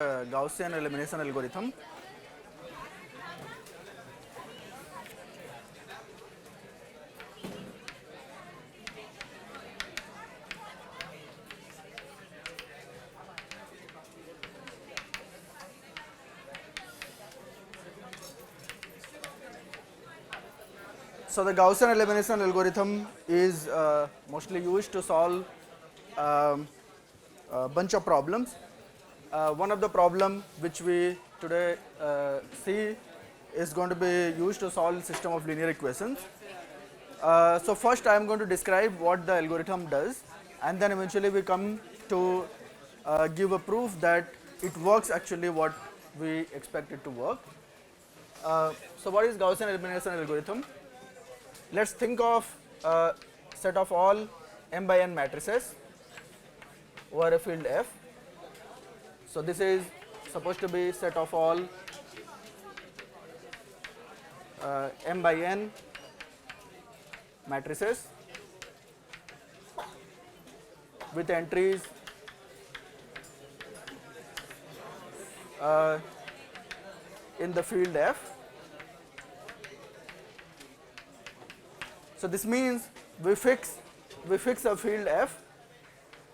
Gaussian elimination algorithm. So the Gaussian elimination algorithm is mostly used to solve um, a bunch of problems. One of the problem which we today see is going to be used to solve system of linear equations. So first I am going to describe what the algorithm does, and then eventually we come to give a proof that it works actually what we expect it to work. So what is Gaussian elimination algorithm? Let's think of a set of all m by n matrices over a field F. So this is supposed to be set of all m by n matrices with entries uh, in the field F. So this means we fix a field F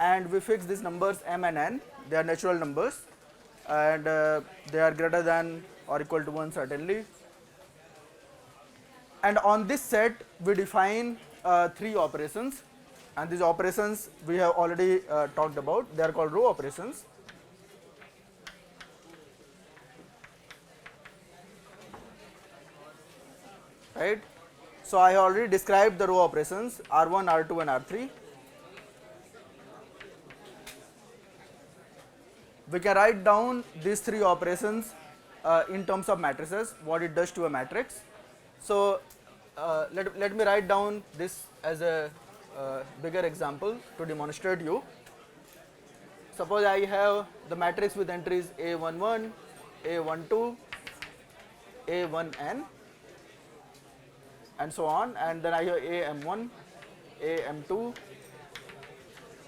and we fix these numbers m and n. They are natural numbers and they are greater than or equal to 1 certainly. And on this set we define three operations, and these operations we have already talked about. They are called row operations. Right? So I have already described the row operations R1, R2 and R3. We can write down these three operations in terms of matrices, what it does to a matrix. So let me write down this as a bigger example to demonstrate you. Suppose I have the matrix with entries A11, A12, A1n and so on, and then I have AM1, AM2,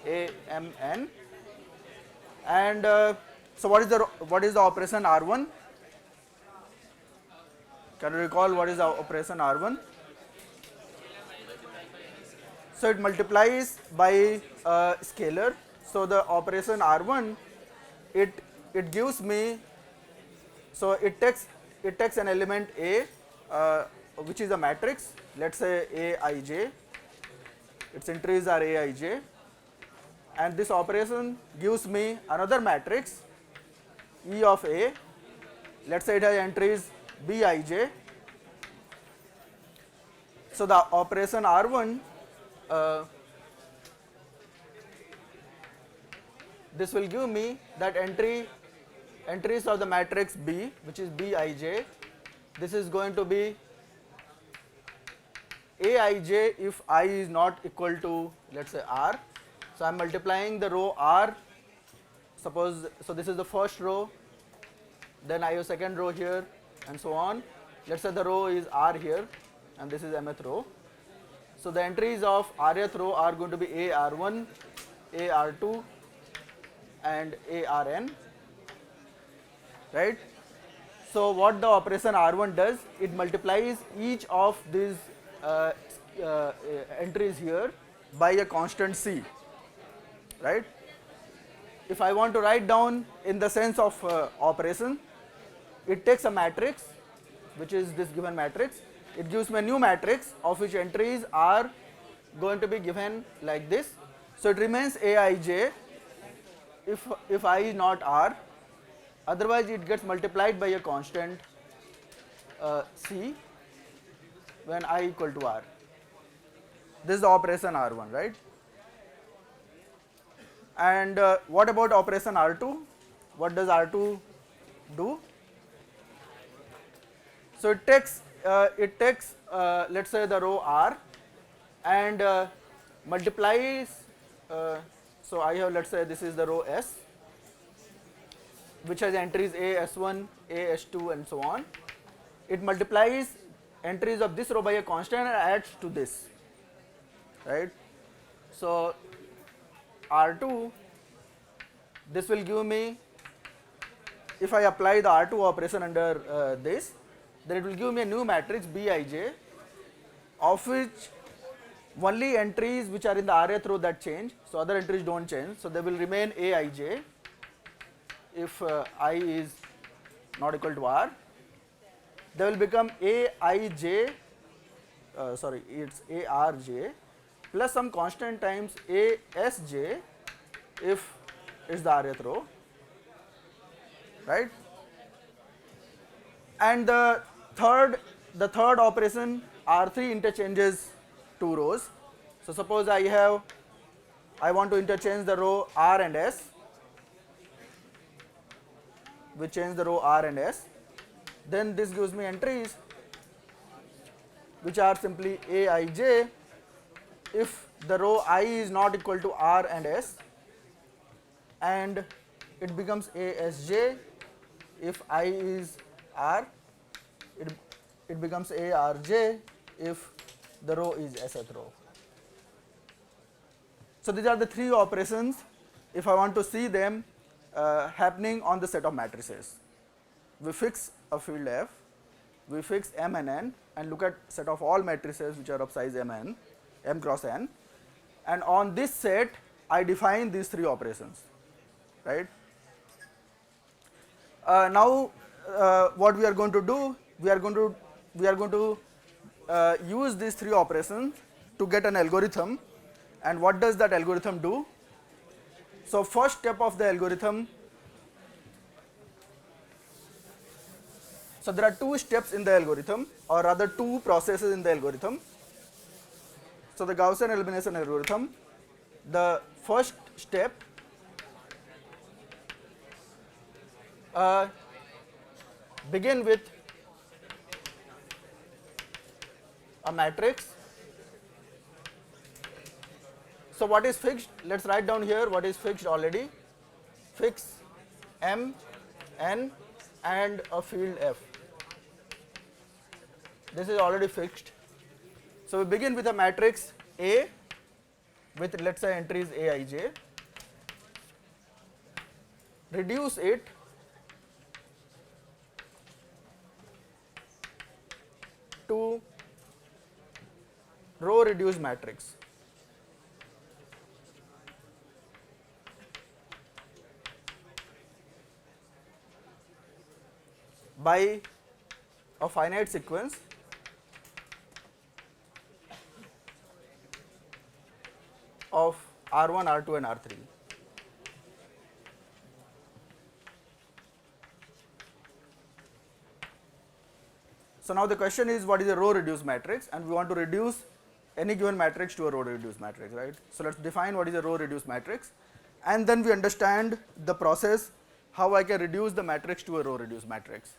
AMN, and so what is the operation R1? Can you recall what is the operation R1? So it multiplies by a scalar. So the operation R1, it gives me, so it takes an element A, which is a matrix. Let's say Aij. Its entries are Aij, and this operation gives me another matrix E of A. Let's say it has entries Bij. So the operation R1, this will give me that entries of the matrix B, which is Bij. This is going to be Aij if I is not equal to, let's say, R. So I am multiplying the row R. Suppose, so this is the first row, then I have second row here and so on. Let's say the row is R here and this is mth row. So the entries of rth row are going to be AR1, AR2 and ARN, right? So what the operation R1 does, it multiplies each of these entries here by a constant C, right? If I want to write down in the sense of operation, it takes a matrix, which is this given matrix. It gives me a new matrix of which entries are going to be given like this. So it remains Aij if I is not R. Otherwise it gets multiplied by a constant C when I equal to R. This is the operation R1, right? And what about operation R2? What does R2 do? So it takes let's say the row R and multiplies. So I have, let's say, this is the row S, which has entries A, S1, A, S2 and so on. It multiplies entries of this row by a constant and adds to this, right? So R2, this will give me if I apply the R2 operation under this, then it will give me a new matrix Bij, of which only entries which are in the rth row that change, so other entries don't change, so they will remain Aij if I is not equal to R. They will become Aij, sorry, it's Arj plus some constant times Asj if it's the rth row, right? And the third operation, R3 interchanges two rows. So suppose I want to interchange the row R and S. We change the row R and S. Then this gives me entries which are simply Aij if the row I is not equal to R and S, and it becomes Asj if I is R, it becomes Arj if the row is Sth row. So these are the three operations if I want to see them happening on the set of matrices. We fix a field F, we fix M and N, and look at set of all matrices which are of size M cross N, and on this set I define these three operations, right? Now what we are going to do, we are going to use these three operations to get an algorithm. And what does that algorithm do? So first step of the algorithm, so there are two steps in the algorithm, or rather two processes in the algorithm. So the Gaussian elimination algorithm, the first step begin with a matrix. So what is fixed? Let's write down here what is fixed already. Fix M, N and a field F. This is already fixed. So we begin with a matrix A with, let's say, entries Aij. Reduce it to row reduced matrix. By a finite sequence of R1, R2 and R3. So now the question is, what is a row reduced matrix, and we want to reduce any given matrix to a row reduced matrix, right? So let's define what is a row reduced matrix, and then we understand the process how I can reduce the matrix to a row reduced matrix.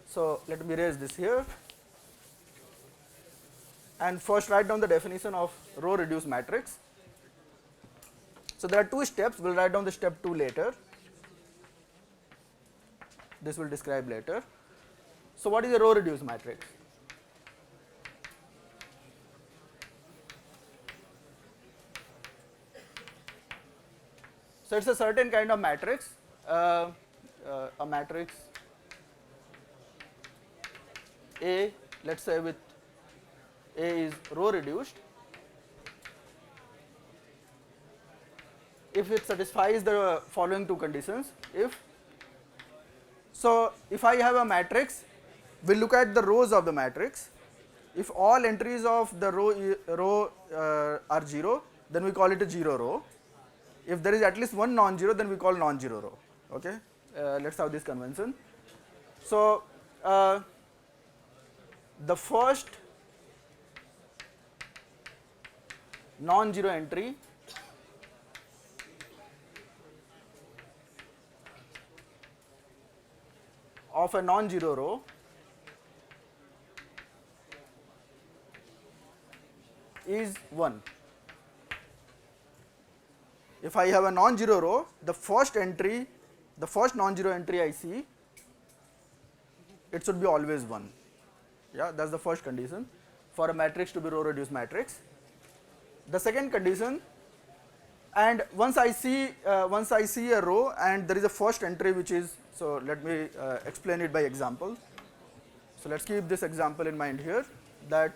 So let me erase this here, and first write down the definition of row reduced matrix. So there are two steps, we will write down the step 2 later, this will describe later. So what is a row reduced matrix? So it's a certain kind of matrix, a matrix A, let's say with A is row reduced, if it satisfies the following two conditions. If I have a matrix, we look at the rows of the matrix. If all entries of the row are 0, then we call it a 0 row. If there is at least one non-zero, then we call non-zero row. Okay, let's have this convention. So the first non-zero entry of a non-zero row is 1. If I have a non-zero row, the first non-zero entry I see, it should be always 1. Yeah, that's the first condition for a matrix to be row reduced matrix. The second condition, And once I see a row and there is a first entry which is, so let me explain it by example. So let's keep this example in mind here, that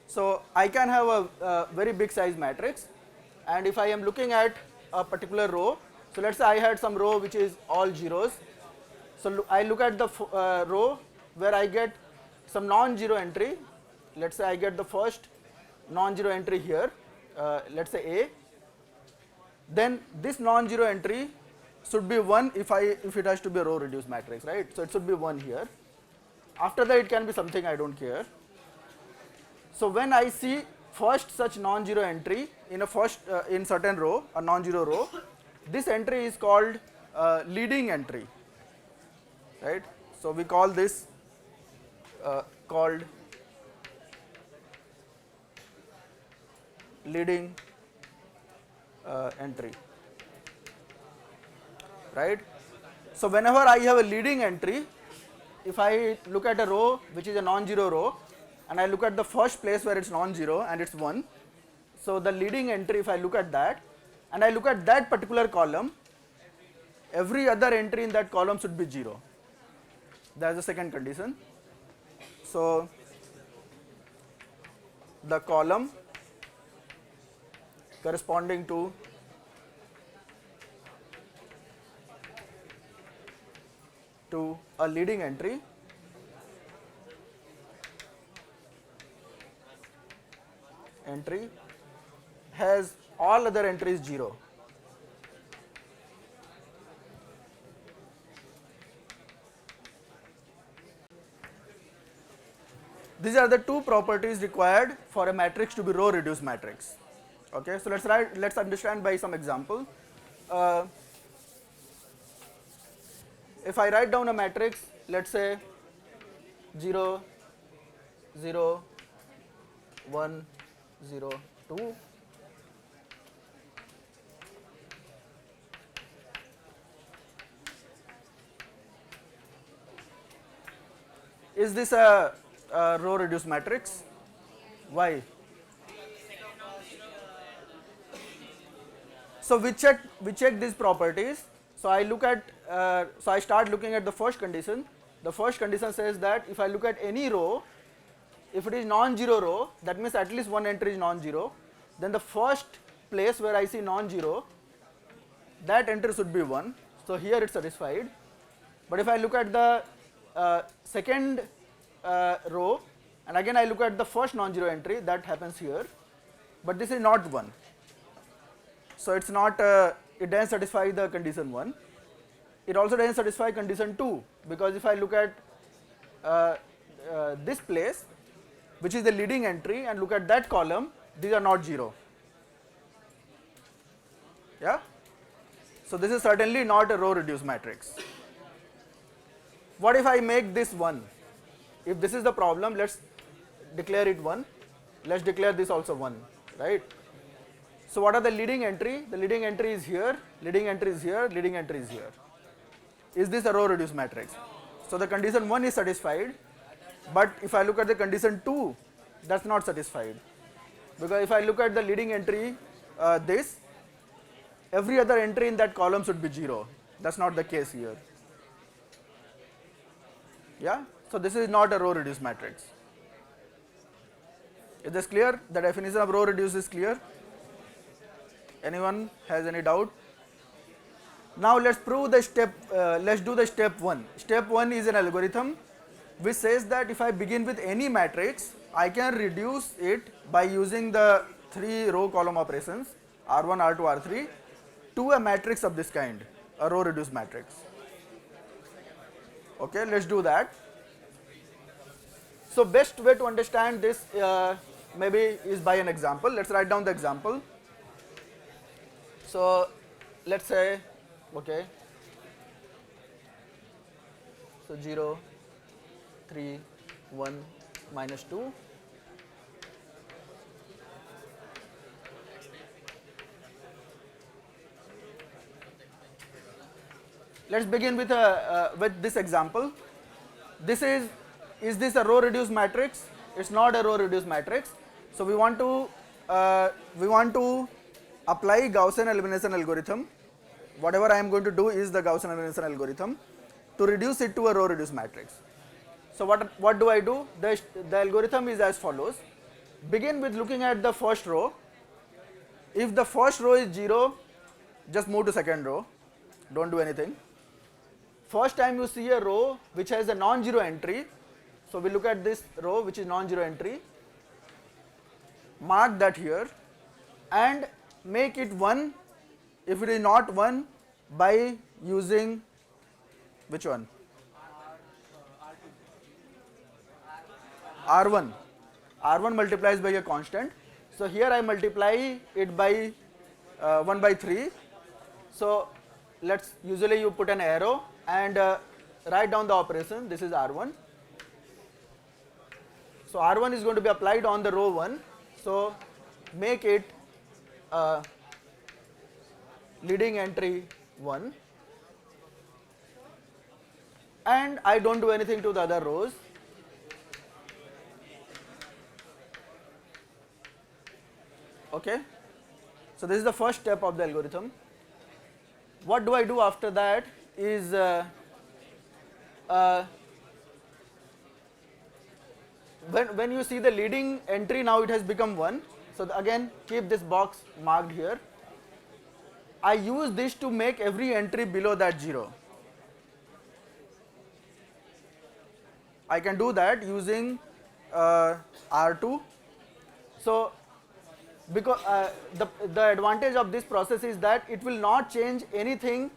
so I can have a very big size matrix, and if I am looking at a particular row, so let's say I had some row which is all zeros. So I look at the row where I get some non-zero entry. Let's say I get the first non-zero entry here, let's say A. Then this non-zero entry should be 1 if it has to be a row reduced matrix, right? So it should be 1 here. After that it can be something, I don't care. So when I see first such non-zero entry in a in certain row, a non-zero row, this entry is called leading entry, right? So we call this called leading entry, right? So whenever I have a leading entry, if I look at a row which is a non-zero row, and I look at the first place where it's non-zero and it's 1, so the leading entry, if I look at that and I look at that particular column, every other entry in that column should be 0. That's the second condition. So the column corresponding to a leading entry has all other entries 0. These are the two properties required for a matrix to be row reduced matrix. Okay, so let's understand by some example. If I write down a matrix, let's say 0, 0, 1, 0, 2. Is this a row reduced matrix? Why? So we check these properties. So I look at so I start looking at the first condition. The first condition says that if I look at any row, if it is non-zero row, that means at least one entry is non-zero, then the first place where I see non-zero, that entry should be 1. So here it's satisfied. But if I look at the second row, and again I look at the first non-zero entry, that happens here, but this is not 1. So it's not, it doesn't satisfy the condition 1. It also doesn't satisfy condition 2, because if I look at this place, which is the leading entry, and look at that column, these are not 0. Yeah? So this is certainly not a row reduced matrix. What if I make this 1? If this is the problem, let's declare it 1. Let's declare this also 1, right? So what are the leading entry? The leading entry is here, leading entry is here, leading entry is here. Is this a row reduced matrix? So the condition 1 is satisfied, but if I look at the condition 2, that's not satisfied. Because if I look at the leading entry, this, every other entry in that column should be 0. That's not the case here. Yeah? So this is not a row reduced matrix. Is this clear? The definition of row reduced is clear? Anyone has any doubt? Now let's prove the step, let's do the step 1. Step 1 is an algorithm which says that if I begin with any matrix, I can reduce it by using the 3 row column operations, R1, R2, R3, to a matrix of this kind, a row reduced matrix. Okay, let's do that. So best way to understand this maybe is by an example. Let's write down the example. So let's say, okay, so 0, 3, 1, minus 2. Let's begin with this example. This is is this a row reduced matrix? It's not a row reduced matrix. So we want to apply Gaussian elimination algorithm. Whatever I am going to do is the Gaussian elimination algorithm to reduce it to a row reduced matrix. So what do I do? The algorithm is as follows. Begin with looking at the first row. If the first row is 0, just move to second row. Don't do anything. First time you see a row which has a non-zero entry, so we look at this row which is non-zero entry, mark that here and make it 1 if it is not 1 by using which one? R1. R1 multiplies by a constant. So here I multiply it by 1 by 3. So let's usually you put an arrow and write down the operation. This is R1. So R1 is going to be applied on the row 1. So make it leading entry 1, and I don't do anything to the other rows. Okay. So this is the first step of the algorithm. What do I do after that is when you see the leading entry, now it has become 1. So again keep this box marked here. I use this to make every entry below that 0. I can do that using R2. So because the advantage of this process is that it will not change anything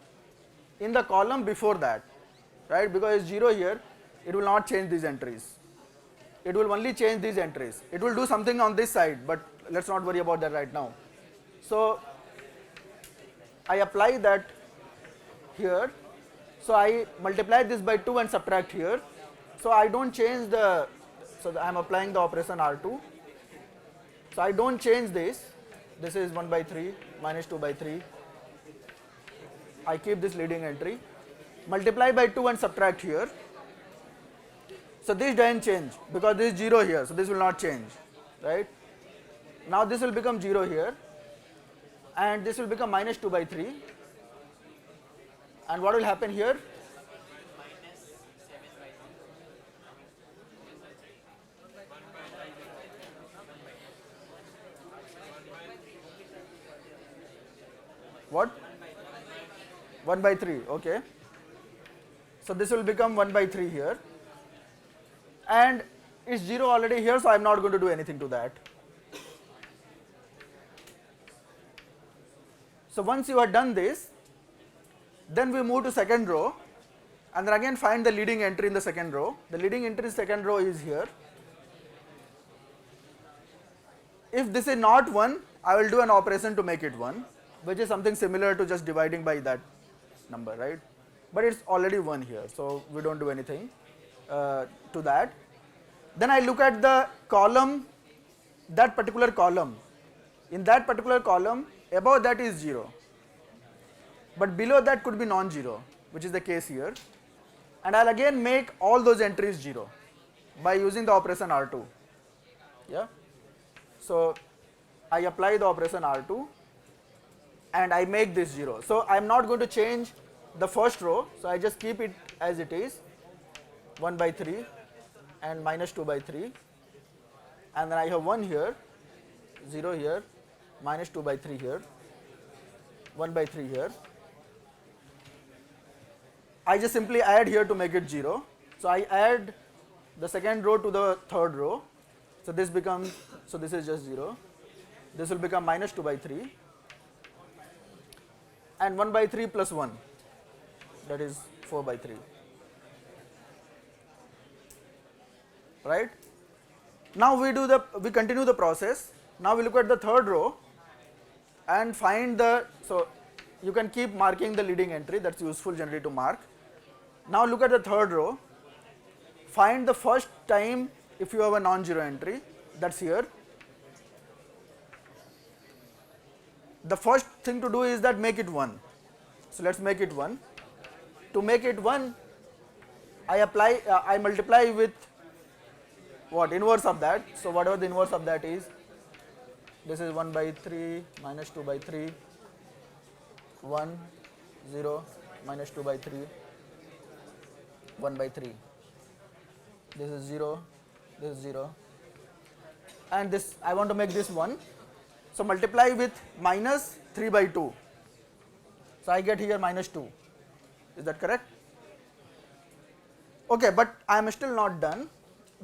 in the column before that, right? Because it's 0 here, it will not change these entries. It will only change these entries. It will do something on this side, but let's not worry about that right now. So I apply that here. So I multiply this by 2 and subtract here. So I don't change the, so I am applying the operation R2. So I don't change this. This is 1 by 3 minus 2 by 3. I keep this leading entry. Multiply by 2 and subtract here. So this doesn't change because this is 0 here. So this will not change, right? Now this will become 0 here. And this will become minus 2 by 3. And what will happen here? What? 1 by 3, okay. So this will become 1 by 3 here. And it's 0 already here, so I am not going to do anything to that. So once you have done this, then we move to second row and then again find the leading entry in the second row. The leading entry in second row is here. If this is not 1, I will do an operation to make it 1, which is something similar to just dividing by that number, right? But it's already 1 here, so we don't do anything to that. Then I look at the column, that particular column. In that particular column, above that is 0, but below that could be non-zero, which is the case here. And I'll again make all those entries 0 by using the operation R2. Yeah. So I apply the operation R2 and I make this 0. So I'm not going to change the first row, so I just keep it as it is, 1 by 3 and minus 2 by 3, and then I have 1 here, 0 here, minus 2 by 3 here, 1 by 3 here. I just simply add here to make it 0. So I add the second row to the third row. So this becomes, so this is just 0. This will become minus 2 by 3 and 1 by 3 plus 1, that is 4 by 3. Right? Now we continue the process. Now we look at the third row and find the, so you can keep marking the leading entry, that's useful generally to mark. Now look at the third row, find the first time if you have a non-zero entry, that's here. The first thing to do is that make it 1. So let's make it 1. To make it 1, I multiply with what inverse of that. So whatever the inverse of that is, this is 1 by 3 minus 2 by 3, 1, 0, minus 2 by 3, 1 by 3. This is 0, this is 0, and this I want to make this 1. So multiply with minus 3 by 2. So I get here minus 2. Is that correct? Okay, but I am still not done,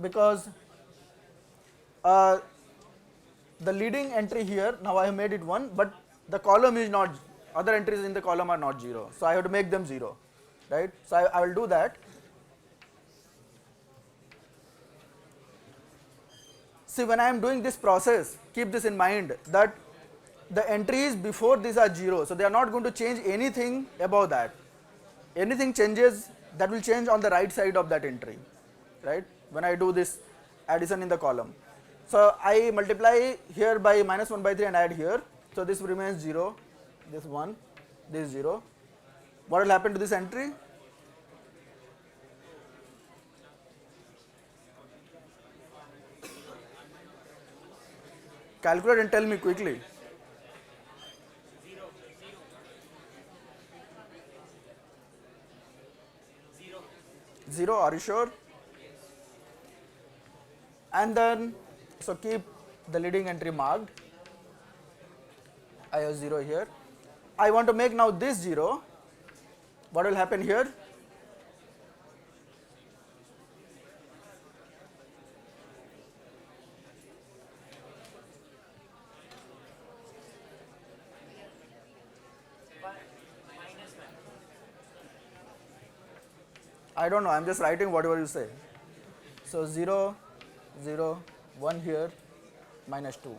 because the leading entry here, now I have made it 1, but the column is not, other entries in the column are not 0. So I have to make them 0, right? So I will do that. See, when I am doing this process, keep this in mind that the entries before these are 0, so they are not going to change anything above that. Anything changes, that will change on the right side of that entry, right? When I do this addition in the column. So I multiply here by minus 1 by 3 and add here. So this remains 0, this 1, this 0. What will happen to this entry? Calculate and tell me quickly. 0, are you sure? And then, so keep the leading entry marked. I have 0 here. I want to make now this 0. What will happen here? I don't know, I am just writing whatever you say. So 0, 0, 1 here, minus 2.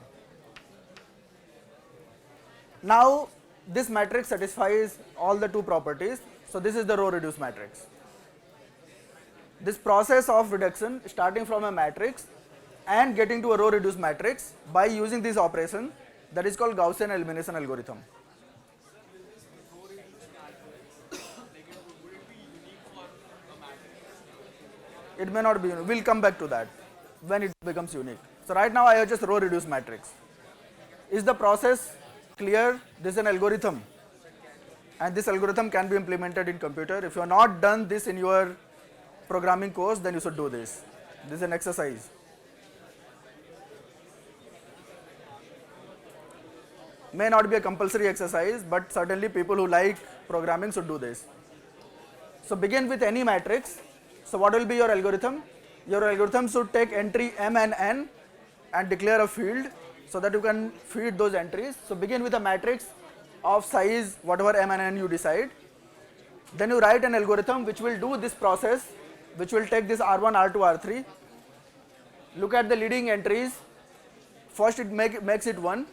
Now this matrix satisfies all the two properties. So this is the row reduced matrix. This process of reduction, starting from a matrix and getting to a row reduced matrix by using this operation, that is called Gaussian elimination algorithm. It may not be unique. We'll come back to that when it becomes unique. So right now I have just row reduced matrix. Is the process clear? This is an algorithm, and this algorithm can be implemented in computer. If you have not done this in your programming course, then you should do this. This is an exercise. May not be a compulsory exercise, but certainly people who like programming should do this. So begin with any matrix. So what will be your algorithm? Your algorithm should take entry m and n and declare a field so that you can feed those entries. So begin with a matrix of size whatever m and n you decide. Then you write an algorithm which will do this process, which will take this R1, R2, R3. Look at the leading entries. First it makes it 1,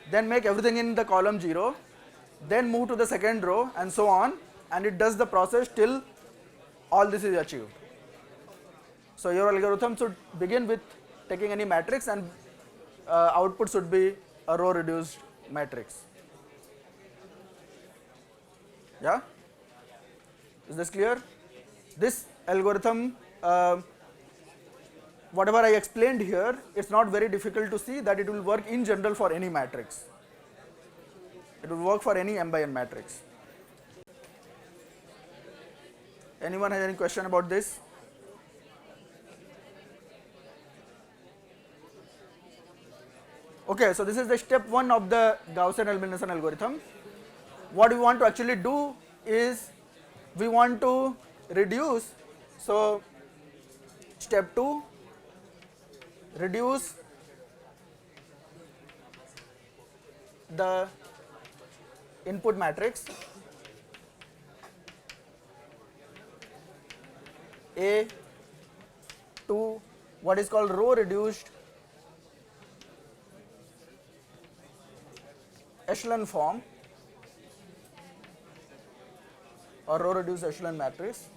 then make everything in the column 0, then move to the second row and so on, and it does the process till all this is achieved. So your algorithm should begin with taking any matrix, and output should be a row reduced matrix. Yeah? Is this clear? This algorithm, whatever I explained here, it's not very difficult to see that it will work in general for any matrix. It will work for any m by n matrix. Anyone has any question about this? Okay, so this is the step 1 of the Gaussian elimination algorithm. What we want to actually do is we want to reduce. So step 2, reduce the input matrix A to what is called row reduced echelon form or row reduced echelon matrix.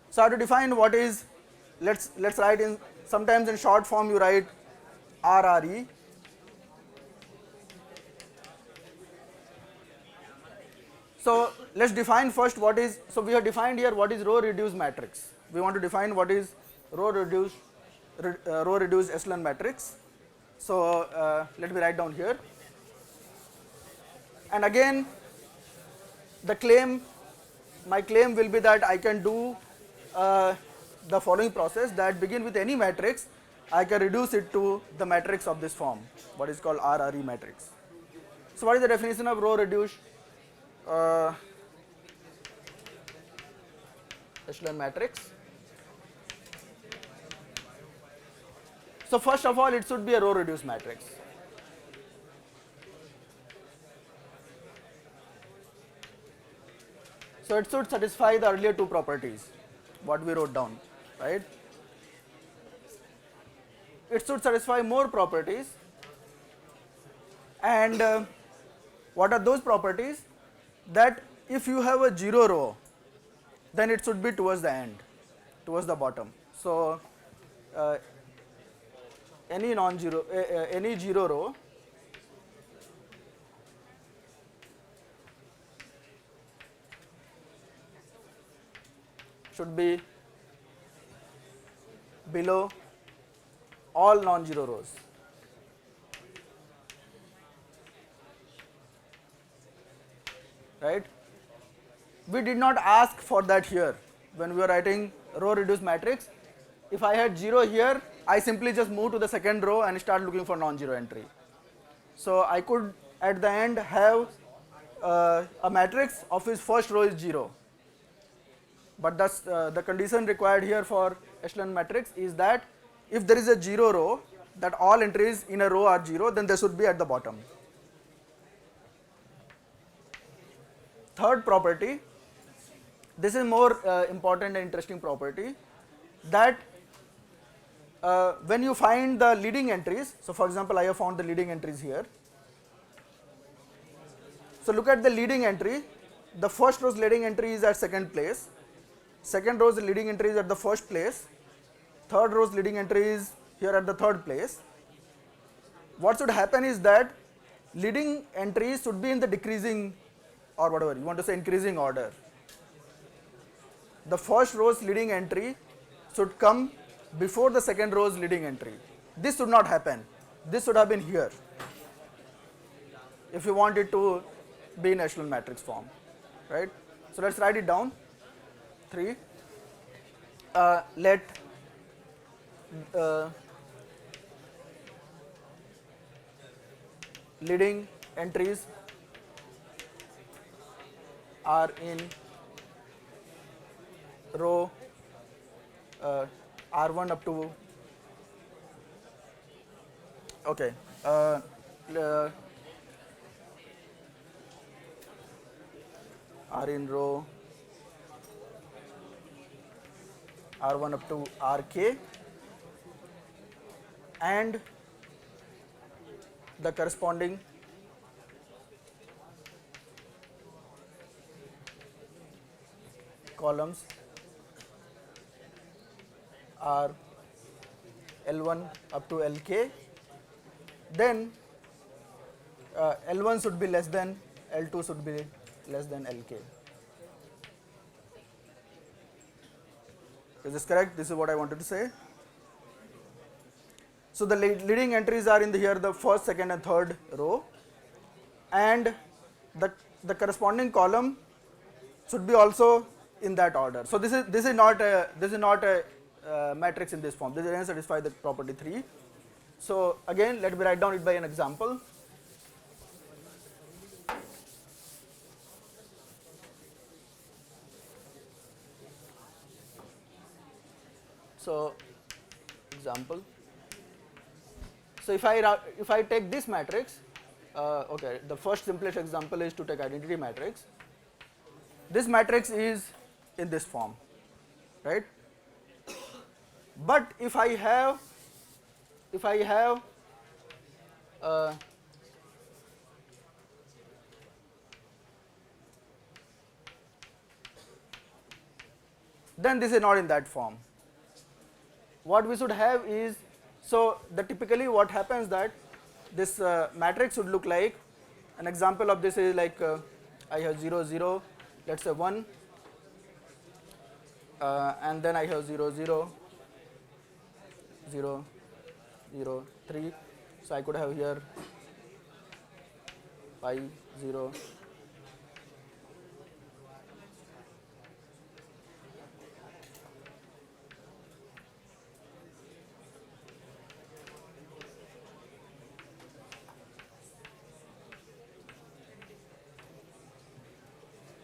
So I have to define what is, let's write in, sometimes in short form you write RRE. So let's define first what is, so we have defined here what is row reduced matrix. We want to define what is row reduced echelon matrix. So let me write down here. And again, my claim will be that I can do the following process, that begin with any matrix, I can reduce it to the matrix of this form, what is called RRE matrix. So what is the definition of row reduced echelon matrix? So first of all, it should be a row reduced matrix. So it should satisfy the earlier two properties, what we wrote down, right? It should satisfy more properties. And what are those properties? That if you have a zero row, then it should be towards the end, towards the bottom. So any non-zero, any zero row should be below all non-zero rows. Right? We did not ask for that here when we were writing row reduced matrix. If I had 0 here, I simply just move to the second row and start looking for non-zero entry. So I could at the end have a matrix of whose first row is 0. But thus, the condition required here for echelon matrix is that if there is a 0 row, that all entries in a row are 0, then they should be at the bottom. Third property, this is more important and interesting property, that when you find the leading entries, so for example I have found the leading entries here. So look at the leading entry, the first row's leading entry is at second place, second row's leading entry is at the first place, third row's leading entry is here at the third place. What should happen is that leading entries should be in the decreasing, or whatever you want to say, increasing order. The first row's leading entry should come before the second row's leading entry. This should not happen. This should have been here if you want it to be in echelon matrix form, right? So let's write it down. 3. Let leading entries are in row R1 up to, okay, are in row R1 up to Rk, and the corresponding columns are L1 up to Lk, then L1 should be less than, L2 should be less than Lk. Is this correct? This is what I wanted to say. So the leading entries are in here the first, second and third row, and the corresponding column should be also in that order. So this is not a matrix in this form. This doesn't satisfy the property 3. So again, let me write down it by an example. So example. So if I take this matrix, okay, the first simplest example is to take identity matrix. This matrix is in this form, right? But if I have then this is not in that form. What we should have is, so the typically what happens that this matrix should look like, an example of this is like I have 0 0, let's say 1, and then I have 0 0, 0, 0, 3. So I could have here 5, 0,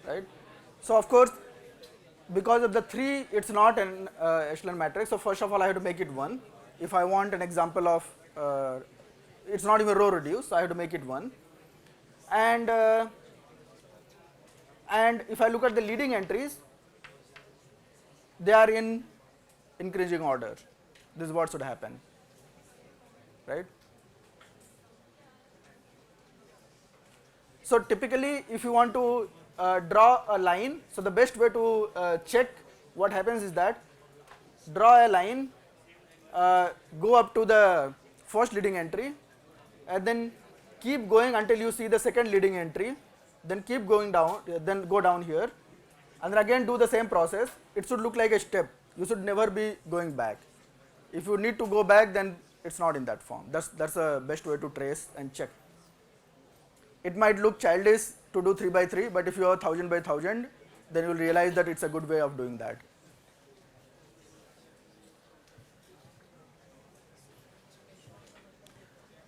right. So of course, because of the 3, it's not an echelon matrix. So first of all, I have to make it 1. If I want an example of, it's not even row reduced, so I have to make it 1. And if I look at the leading entries, they are in increasing order. This is what should happen, right? So typically, if you want to draw a line, so the best way to check what happens is that draw a line, go up to the first leading entry, and then keep going until you see the second leading entry, then keep going down, then go down here, and then again do the same process. It should look like a step. You should never be going back. If you need to go back, then it's not in that form. That's the best way to trace and check. It might look childish to do 3 by 3, but if you have 1000 by 1000, then you will realize that it's a good way of doing that.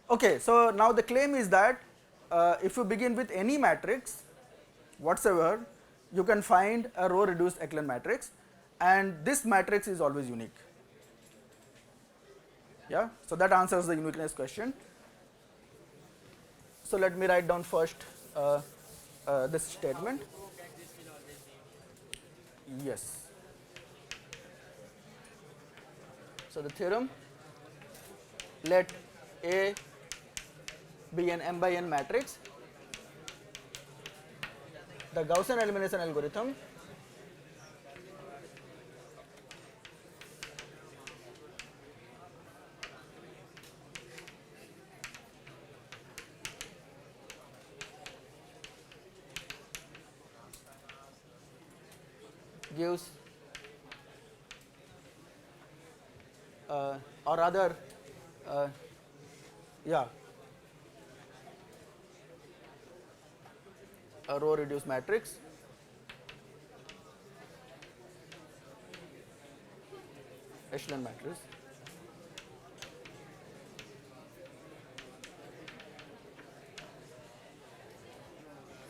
Okay, so now the claim is that if you begin with any matrix whatsoever, you can find a row reduced echelon matrix, and this matrix is always unique. Yeah, so that answers the uniqueness question. So let me write down first this statement. Yes. So the theorem, let A be an m by n matrix. The Gaussian elimination algorithm gives or rather yeah, a row reduced matrix echelon matrix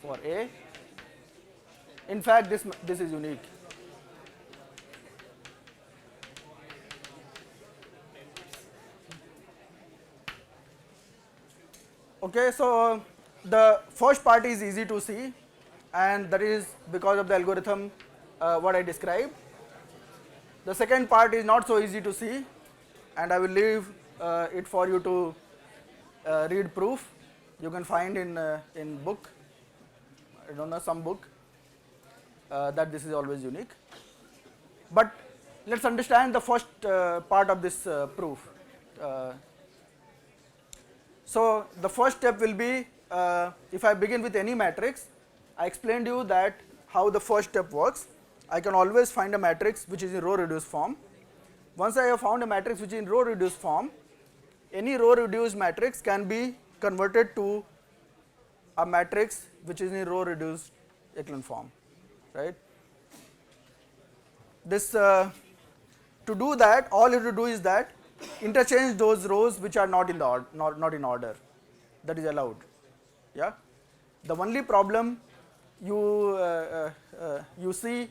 for A. In fact, this is unique. Okay, so the first part is easy to see, and that is because of the algorithm what I described. The second part is not so easy to see, and I will leave it for you to read proof. You can find in book, I don't know, some book that this is always unique. But let's understand the first part of this proof. So the first step will be, if I begin with any matrix, I explained you that how the first step works. I can always find a matrix which is in row reduced form. Once I have found a matrix which is in row reduced form, any row reduced matrix can be converted to a matrix which is in row reduced echelon form, right? This to do that, all you have to do is that interchange those rows which are not in the not in order. That is allowed. Yeah. The only problem you see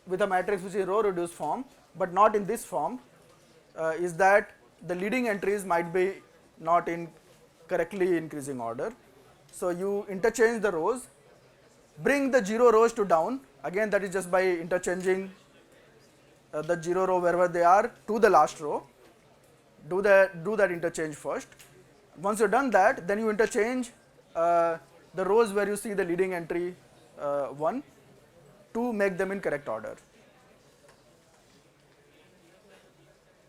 with a matrix which is in row reduced form, but not in this form, is that the leading entries might be not in correctly increasing order. So you interchange the rows, bring the 0 rows to down. Again, that is just by interchanging the 0 row wherever they are to the last row. Do that interchange first. Once you've done that, then you interchange the rows where you see the leading entry 1 to make them in correct order.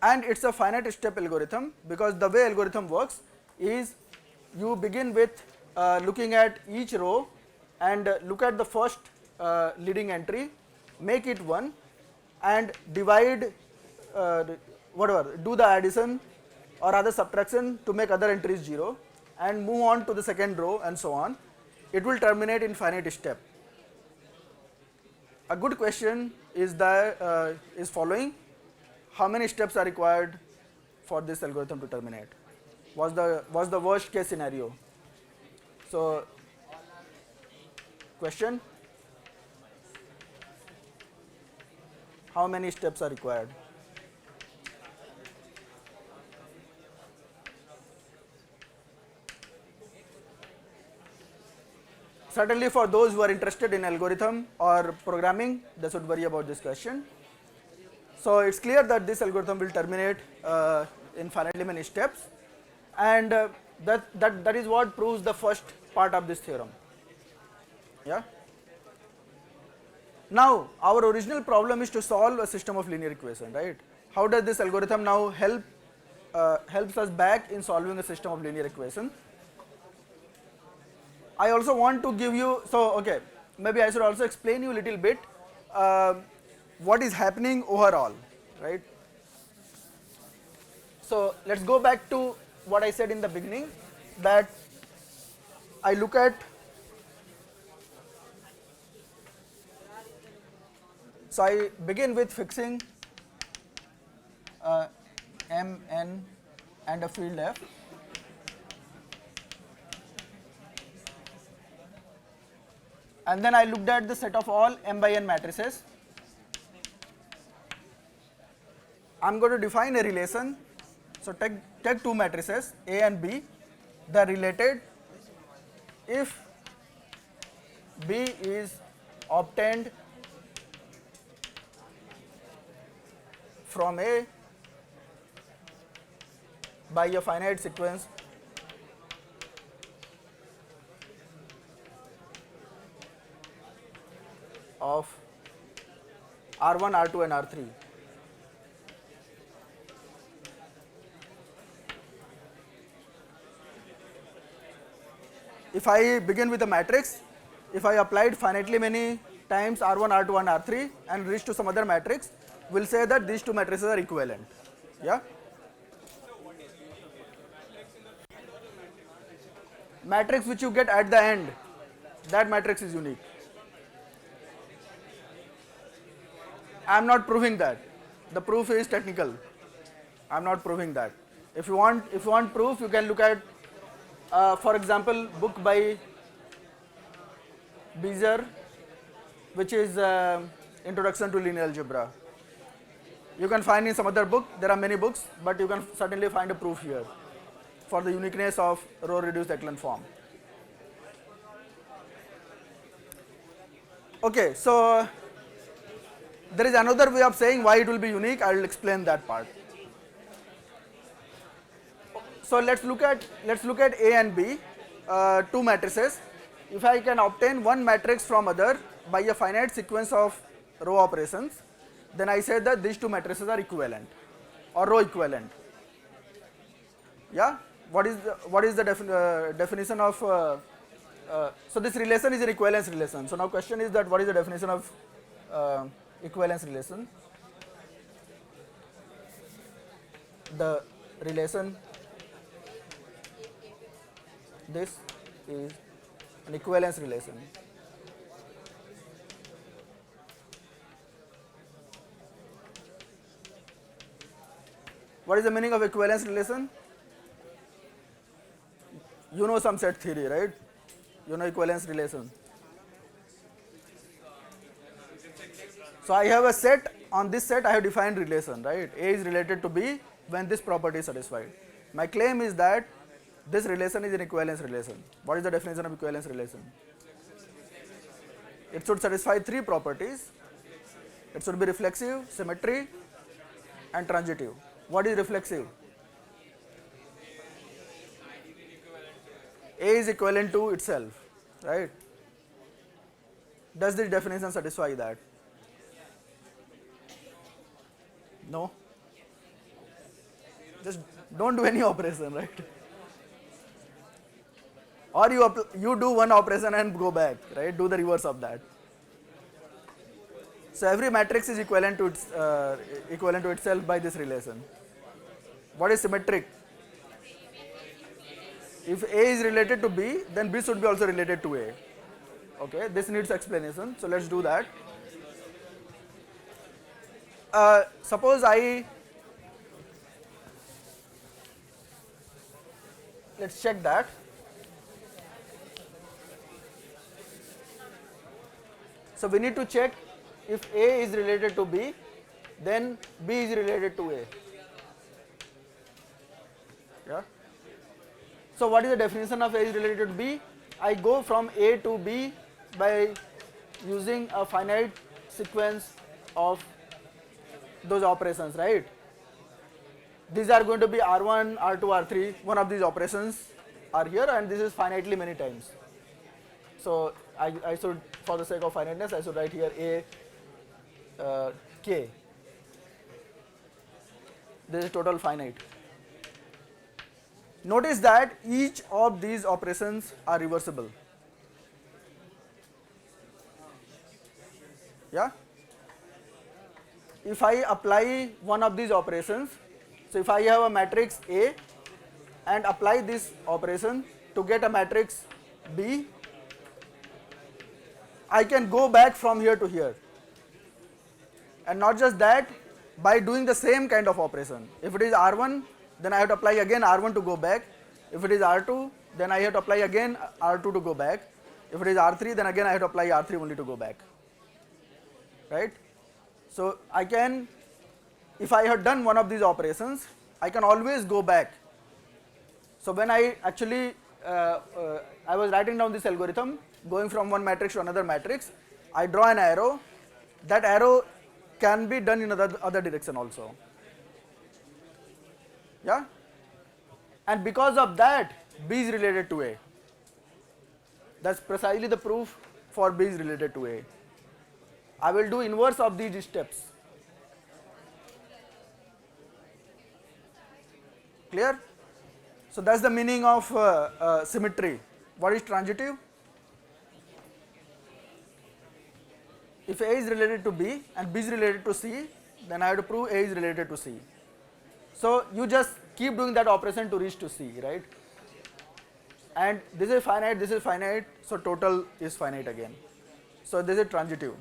And it's a finite step algorithm, because the way algorithm works is you begin with looking at each row and look at the first leading entry, make it 1 and divide whatever, do the addition or other subtraction to make other entries 0 and move on to the second row and so on, it will terminate in finite step. A good question is following: how many steps are required for this algorithm to terminate? Was the worst case scenario. So question: how many steps are required? Certainly for those who are interested in algorithm or programming, they should worry about this question. So it's clear that this algorithm will terminate in finitely many steps, and that is what proves the first part of this theorem. Yeah. Now our original problem is to solve a system of linear equation, right? How does this algorithm now helps us back in solving a system of linear equation? I also want to give you, so okay, maybe I should also explain you a little bit what is happening overall, right? So let's go back to what I said in the beginning, that I look at, so I begin with fixing M, N and a field F. And then I looked at the set of all M by N matrices. I'm going to define a relation. So take two matrices A and B. They are related if B is obtained from A by a finite sequence of R1, R2 and R3. If I begin with a matrix, if I applied finitely many times R1, R2 and R3 and reach to some other matrix, we'll say that these two matrices are equivalent. Yeah? Matrix which you get at the end, that matrix is unique. I am not proving that. The proof is technical. I am not proving that. If you want proof, you can look at, for example, book by Bezier, which is Introduction to Linear Algebra. You can find in some other book. There are many books, but you can certainly find a proof here for the uniqueness of row reduced echelon form. Okay, so there is another way of saying why it will be unique. I will explain that part. So let's look at A and B, two matrices. If I can obtain one matrix from other by a finite sequence of row operations, then I say that these two matrices are equivalent or row equivalent. Yeah. What is the definition of? So this relation is an equivalence relation. So now question is that what is the definition of equivalence relation? The relation, this is an equivalence relation. What is the meaning of equivalence relation? You know some set theory, right? You know equivalence relation. So I have a set, on this set I have defined relation, right? A is related to B when this property is satisfied. My claim is that this relation is an equivalence relation. What is the definition of equivalence relation? It should satisfy three properties. It should be reflexive, symmetry and transitive. What is reflexive? A is equivalent to itself, right? Does this definition satisfy that? No? Just don't do any operation, right? Or you do one operation and go back, right? Do the reverse of that. So every matrix is equivalent to itself by this relation. What is symmetric? If A is related to B, then B should be also related to A. Okay, this needs explanation, so let's do that. Suppose let's check that. So we need to check if A is related to B, then B is related to A. Yeah. So what is the definition of A is related to B? I go from A to B by using a finite sequence of those operations, right? These are going to be R1, R2, R3. One of these operations are here, and this is finitely many times. So I should, for the sake of finiteness, I should write here A K. This is total finite. Notice that each of these operations are reversible. Yeah? If I apply one of these operations, so if I have a matrix A and apply this operation to get a matrix B, I can go back from here to here. And not just that, by doing the same kind of operation. If it is R1, then I have to apply again R1 to go back. If it is R2, then I have to apply again R2 to go back. If it is R3, then again I have to apply R3 only to go back. Right? So I can, if I have done one of these operations, I can always go back. So when I actually, I was writing down this algorithm, going from one matrix to another matrix, I draw an arrow. That arrow can be done in other direction also. Yeah? And because of that, B is related to A. That's precisely the proof for B is related to A. I will do inverse of these steps. Clear? So that's the meaning of symmetry. What is transitive? If A is related to B and B is related to C, then I have to prove A is related to C. So you just keep doing that operation to reach to C, right? And this is finite, so total is finite again. So this is transitive.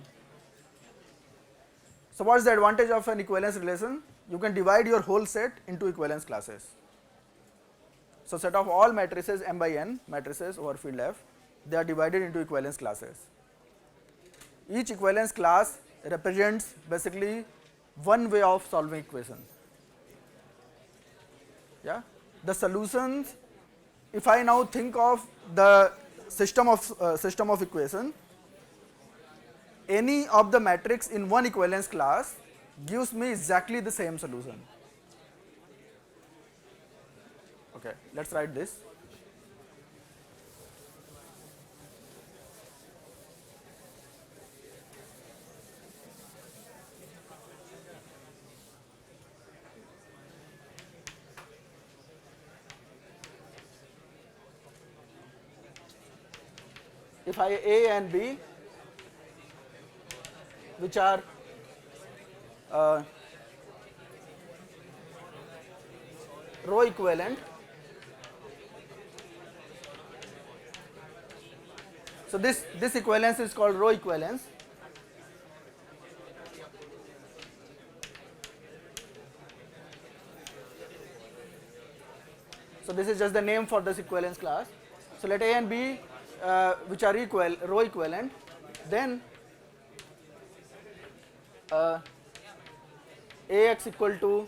So what is the advantage of an equivalence relation? You can divide your whole set into equivalence classes. So set of all matrices M by N, matrices over field F, they are divided into equivalence classes. Each equivalence class represents basically one way of solving equation. Yeah? The solutions, if I now think of the system of equation, any of the matrix in one equivalence class gives me exactly the same solution. Okay, let's write this. If I A and B, which are row equivalent, so this equivalence is called row equivalence. So this is just the name for this equivalence class. So let A and B, which are row equivalent, then Ax equal to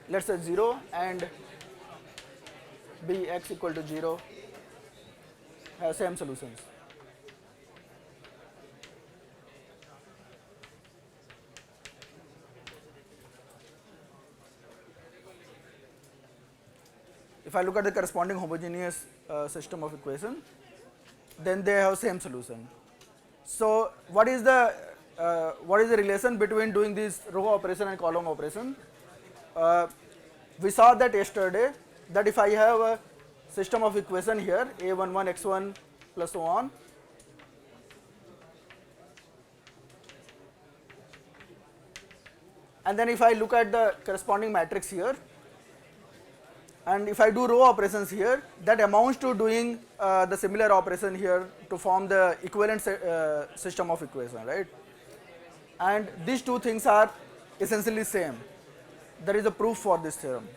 let's say 0 and Bx equal to 0 have same solutions. If I look at the corresponding homogeneous system of equation, then they have same solution. So what is the relation between doing this row operation and column operation? We saw that yesterday, that if I have a system of equation here, a11 x1 plus so on, And then if I look at the corresponding matrix here, and if I do row operations here, that amounts to doing the similar operation here to form the equivalent system of equation, right? And these two things are essentially same. There is a proof for this theorem.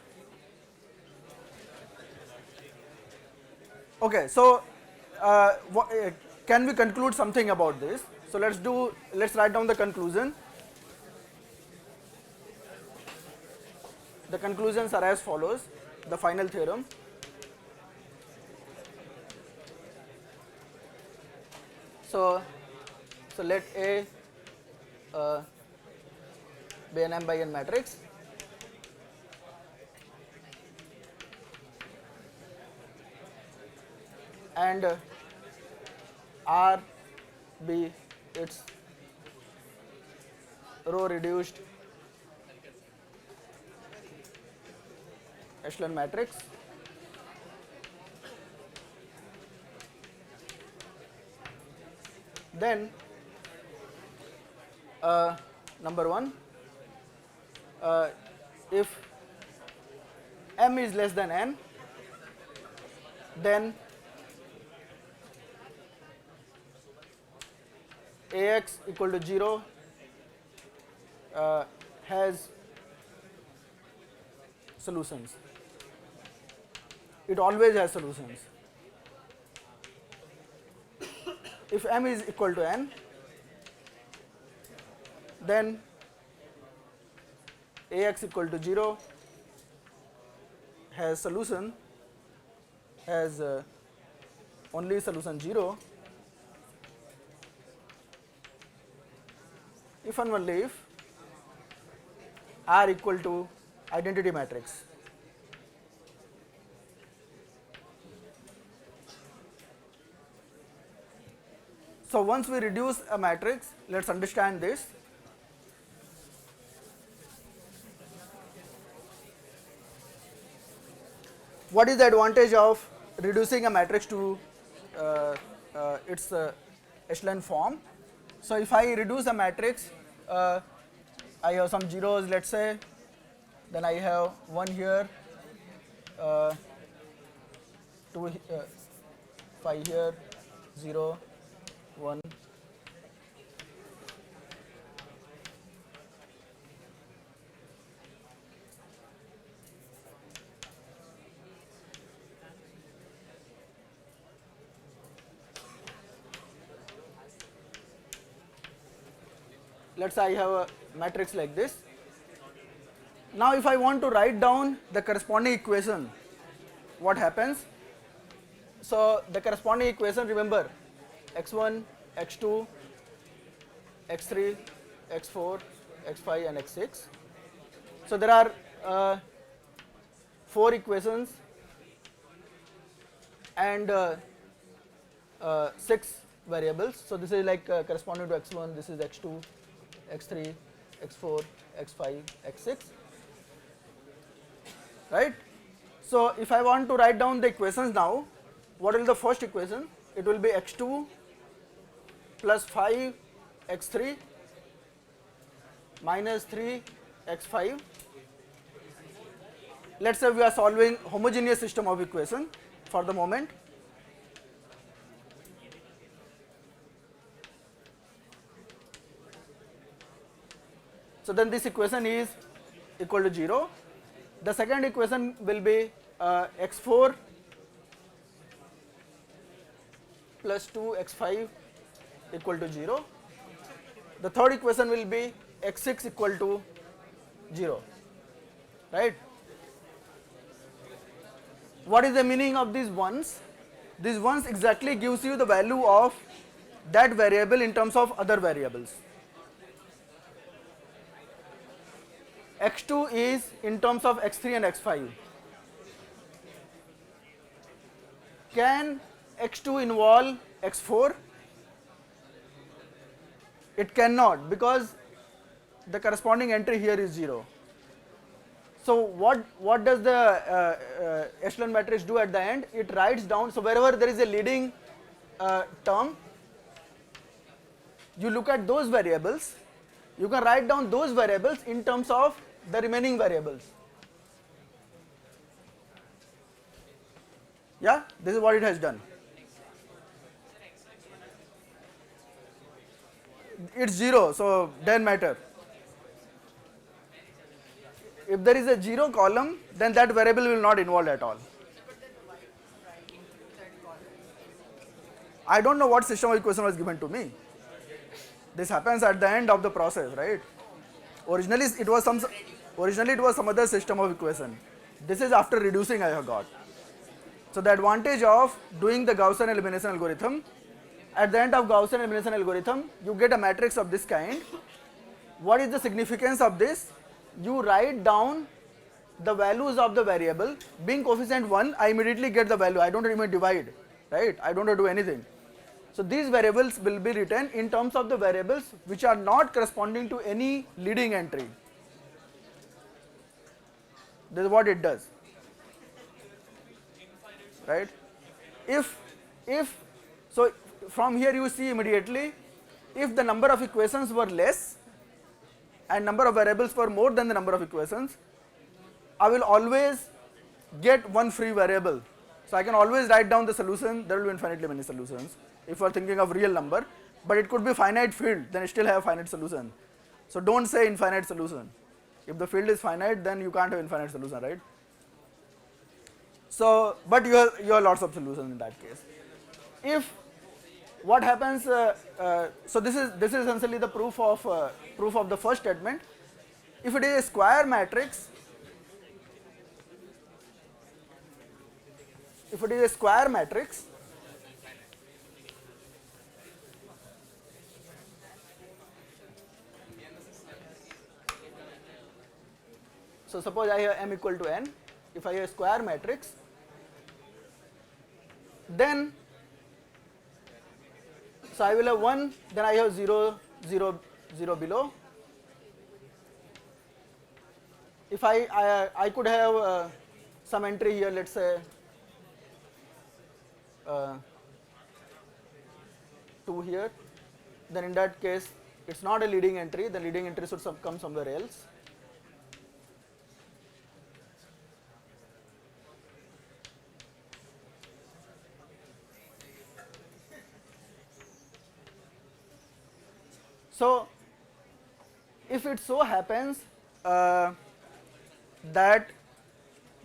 Okay, so can we conclude something about this? So let's write down the conclusion. The conclusions are as follows, the final theorem. So let A be an m by n matrix, and R be its row reduced echelon matrix. Then number 1, if m is less than n, then Ax equal to 0 has solutions. It always has solutions. If m is equal to n, then Ax equal to 0 has solution, has only solution 0 if and only if R equal to identity matrix. So once we reduce a matrix, let's understand this. What is the advantage of reducing a matrix to its echelon form? So if I reduce a matrix, I have some zeros, let's say, then I have 1 here, 2 5 here, 0, 1. Let's say I have a matrix like this. Now if I want to write down the corresponding equation, what happens? So the corresponding equation, remember, x1, x2, x3, x4, x5 and x6. So there are 4 equations and 6 variables. So this is like corresponding to x1, this is x2, x3, x4, x5, x6, right? So if I want to write down the equations now, what will the first equation? It will be x2 plus 5 x3 minus 3 x5. Let's say we are solving homogeneous system of equation for the moment. So then this equation is equal to 0. The second equation will be x4 plus 2 x5 equal to 0. The third equation will be x6 equal to 0, right? What is the meaning of these ones? These ones exactly gives you the value of that variable in terms of other variables. x2 is in terms of x3 and x5. Can x2 involve x4? It cannot, because the corresponding entry here is 0. So what does the echelon matrix do at the end? It writes down, so wherever there is a leading term, you look at those variables, you can write down those variables in terms of the remaining variables. Yeah, this is what it has done. It's 0, so doesn't matter. If there is a 0 column, then that variable will not involve at all. I don't know what system of equation was given to me. This happens at the end of the process, right? Originally it was some other system of equation. This is after reducing I have got. So the advantage of doing the Gaussian elimination algorithm, at the end of Gaussian elimination algorithm, you get a matrix of this kind. What is the significance of this? You write down the values of the variable. Being coefficient 1, I immediately get the value. I don't even divide, right? I don't have to do anything. So these variables will be written in terms of the variables which are not corresponding to any leading entry. This is what it does, right? So from here you see immediately, if the number of equations were less and number of variables were more than the number of equations, I will always get one free variable. So I can always write down the solution. There will be infinitely many solutions if you are thinking of real number, but it could be finite field, then it still have finite solution. So don't say infinite solution. If the field is finite, then you can't have infinite solution, right? So, but you have lots of solutions in that case. If what happens, so this is essentially the proof of the first statement. If it is a square matrix, so suppose I have m equal to n. If I have a square matrix, then so I will have 1, then I have 0, 0, 0 below. If I could have some entry here, let's say 2 here, then in that case it's not a leading entry, the leading entry should come somewhere else. So if it so happens that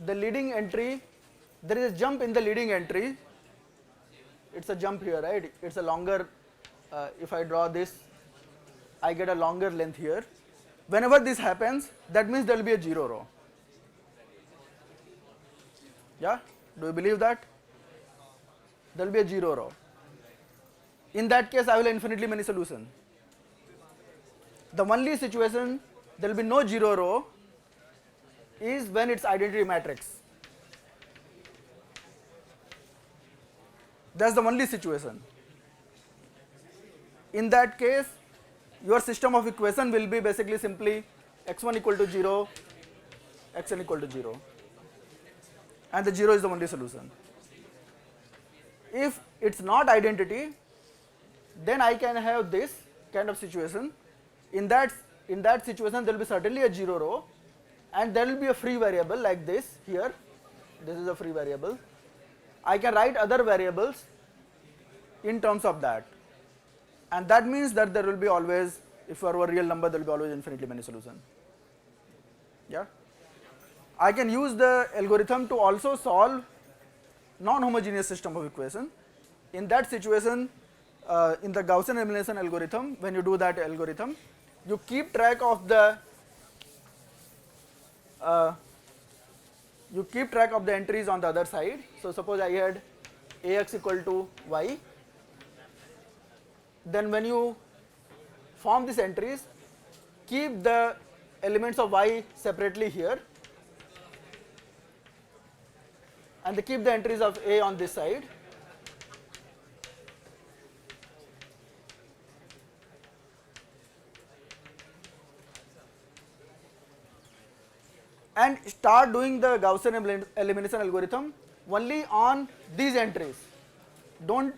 the leading entry, there is a jump in the leading entry, it's a jump here, right? It's a longer, if I draw this, I get a longer length here. Whenever this happens, that means there will be a 0 row. Yeah, do you believe that? There will be a 0 row. In that case, I will have infinitely many solutions. The only situation there will be no 0 row is when it's identity matrix. That's the only situation. In that case, your system of equation will be basically simply x1 equal to 0, xn equal to 0, and the 0 is the only solution. If it's not identity, then I can have this kind of situation. In that situation, there will be certainly a 0 row, and there will be a free variable like this here. This is a free variable. I can write other variables in terms of that, and that means that there will be always, if you are a real number, there will be always infinitely many solutions. Yeah, I can use the algorithm to also solve non-homogeneous system of equation. In that situation, in the Gaussian elimination algorithm, when you do that algorithm, you keep track of the entries on the other side. So suppose I had ax equal to y, then when you form these entries, keep the elements of y separately here, and keep the entries of a on this side. And start doing the Gaussian elimination algorithm only on these entries. Don't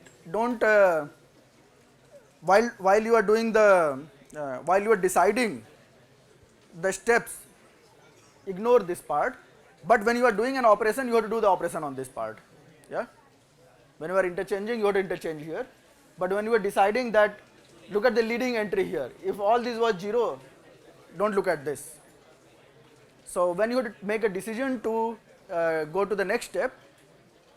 while you are doing the while you are deciding the steps, ignore this part, but when you are doing an operation, you have to do the operation on this part. Yeah. When you are interchanging, you have to interchange here, but when you are deciding that, look at the leading entry here. If all this was 0, don't look at this. So when you make a decision to go to the next step,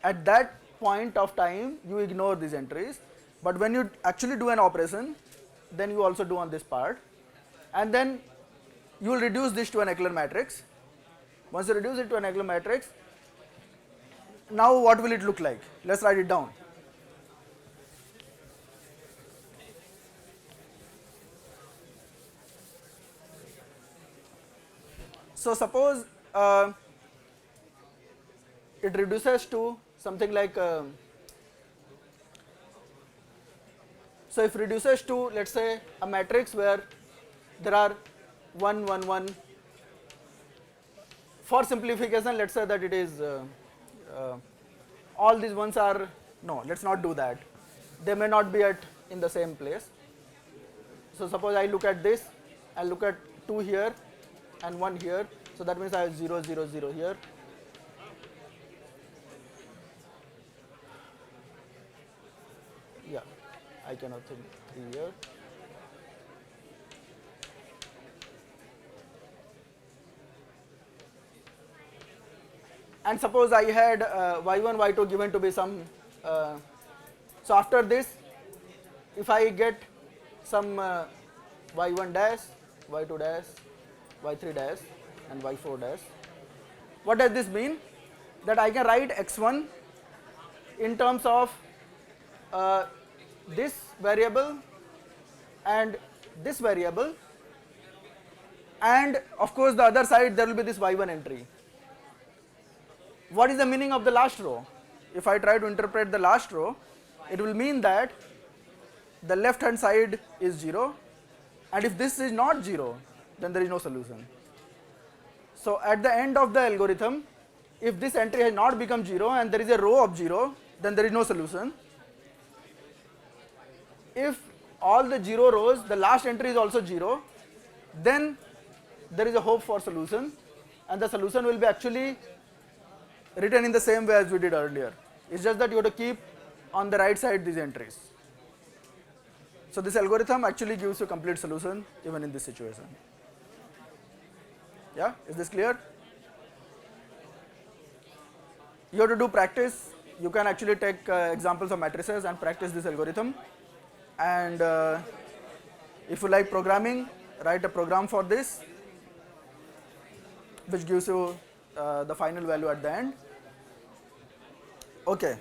at that point of time you ignore these entries, but when you actually do an operation, then you also do on this part, and then you will reduce this to an Echelon matrix. Once you reduce it to an Echelon matrix, now what will it look like? Let's write it down. So suppose it reduces to something like, so if reduces to, let's say, a matrix where there are 1, 1, 1, for simplification, let's say that it is all these ones are, no, let's not do that. They may not be in the same place. So suppose I look at this, I look at 2 here and 1 here, so that means I have 0, 0, 0 here. Yeah, I cannot think 3 here. And suppose I had y1, y2 given to be some, so after this, if I get some y1 dash, y2 dash, y3 dash and y4 dash, what does this mean? That I can write x1 in terms of this variable and this variable, and of course the other side there will be this y1 entry. What is the meaning of the last row? If I try to interpret the last row, it will mean that the left hand side is 0, and if this is not 0, then there is no solution. So at the end of the algorithm, if this entry has not become 0 and there is a row of 0, then there is no solution. If all the 0 rows, the last entry is also 0, then there is a hope for solution, and the solution will be actually written in the same way as we did earlier. It's just that you have to keep on the right side these entries. So this algorithm actually gives you complete solution even in this situation. Yeah, is this clear? You have to do practice. You can actually take examples of matrices and practice this algorithm. And if you like programming, write a program for this, which gives you the final value at the end. Okay.